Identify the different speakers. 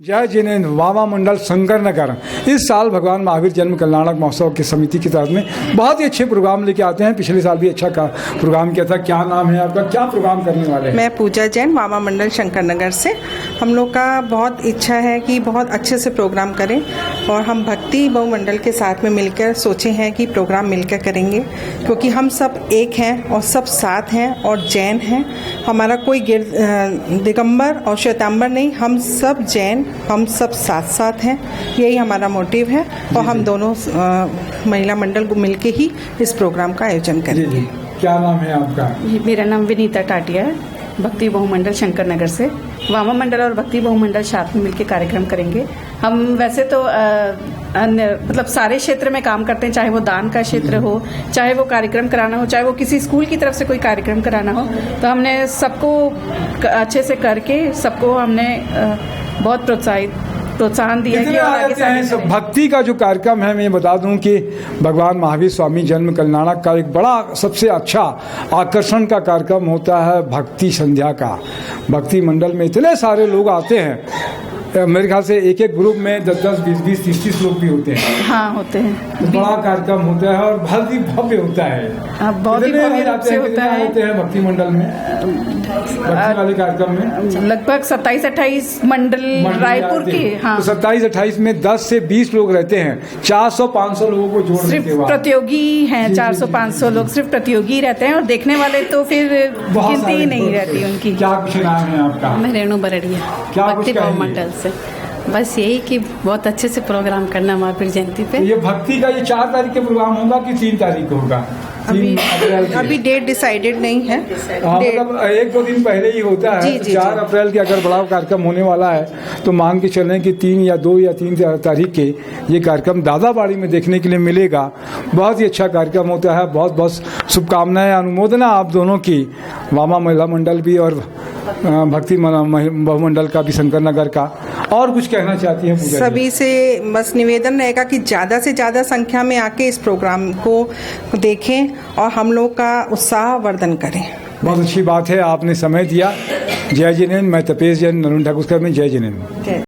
Speaker 1: जय जिनेन्द्र वामा मंडल शंकर नगर इस साल भगवान महावीर जन्म कल्याणक महोत्सव की समिति की तरफ में बहुत ही अच्छे प्रोग्राम लेके आते हैं। पिछले साल भी अच्छा प्रोग्राम किया था। क्या नाम है आपका, क्या प्रोग्राम करने वाले हैं?
Speaker 2: मैं पूजा जैन, वामा मंडल शंकर नगर से। हम लोग का बहुत इच्छा है कि बहुत अच्छे से प्रोग्राम करें और हम भक्ति बहु मंडल के साथ में मिलकर सोचे हैं कि प्रोग्राम मिलकर करेंगे, क्योंकि हम सब एक हैं और सब साथ हैं और जैन हैं। हमारा कोई दिगंबर और श्वेतांबर नहीं, हम सब जैन, हम सब साथ साथ हैं। यही हमारा मोटिव है और हम दोनों महिला मंडल को मिलके ही इस प्रोग्राम का आयोजन करेंगे।
Speaker 1: क्या नाम है आपका?
Speaker 3: मेरा नाम विनीता टाटिया है, भक्ति बहुमंडल शंकर नगर से। वामा मंडल और भक्ति बहुमंडल साथ में मिलकर कार्यक्रम करेंगे। हम वैसे तो मतलब सारे क्षेत्र में काम करते हैं, चाहे वो दान का क्षेत्र हो, चाहे वो कार्यक्रम कराना हो, चाहे वो किसी स्कूल की तरफ से कोई कार्यक्रम कराना हो। तो हमने सबको अच्छे से करके सबको हमने बहुत प्रोत्साहन दिया कि आगे
Speaker 1: भक्ति का जो कार्यक्रम है, मैं बता दूं कि भगवान महावीर स्वामी जन्म कल्याणक का एक बड़ा सबसे अच्छा आकर्षण का कार्यक्रम होता है भक्ति संध्या का। भक्ति मंडल में इतने सारे लोग आते हैं, मेरे ख्याल से एक एक ग्रुप में 10-10, 20-20, 30-30 लोग भी होते हैं।
Speaker 3: हाँ, होते हैं।
Speaker 1: बड़ा कार्यक्रम होता है और बहुत ही भव्य होता है।
Speaker 3: बहुत ही भव्य रूप से होता है।
Speaker 1: होते हैं भक्ति मंडल में, भक्ति वाले कार्यक्रम में
Speaker 3: लगभग 27-28 मंडल रायपुर के। हाँ,
Speaker 1: तो 27-28 में 10 से 20 लोग रहते हैं। 400-500 लोगों को जोड़
Speaker 3: सिर्फ प्रतियोगी हैं। 400-500 लोग सिर्फ प्रतियोगी रहते हैं और देखने वाले तो फिर गिनती ही नहीं रहती उनकी।
Speaker 1: क्या कुछ नाम है आपका?
Speaker 4: मैं रेणु बरड़िया, भक्ति बहुमंडल से। बस यही कि बहुत अच्छे से प्रोग्राम करना महावीर जयंती पे।
Speaker 1: ये भक्ति का ये 4 तारीख के प्रोग्राम होगा कि 3 तारीख को होगा?
Speaker 2: अभी डेट डिसाइडेड नहीं है।
Speaker 1: मतलब 1-2 दिन पहले ही होता है।
Speaker 2: जी,
Speaker 1: 4 अप्रैल के अगर बड़ा कार्यक्रम होने वाला है तो मान के चलें कि 3 या 2 या 3 तारीख के ये कार्यक्रम दादाबाड़ी में देखने के लिए मिलेगा। बहुत ही अच्छा कार्यक्रम होता है। बहुत बहुत शुभकामनाएं, अनुमोदना आप दोनों की, वामा महिला मंडल भी और भक्ति बहुमंडल का भी, शंकर नगर का। और कुछ कहना चाहती हैं पूजा?
Speaker 2: सभी से बस निवेदन रहेगा कि ज़्यादा से ज़्यादा संख्या में आके इस प्रोग्राम को देखें और हम लोग का उत्साह वर्धन करें।
Speaker 1: बहुत अच्छी बात है, आपने समय दिया। जय जिनेन्द्र। मैं तपेश जैन, नरुण ठाकुर में। जय जिनेन्द्र।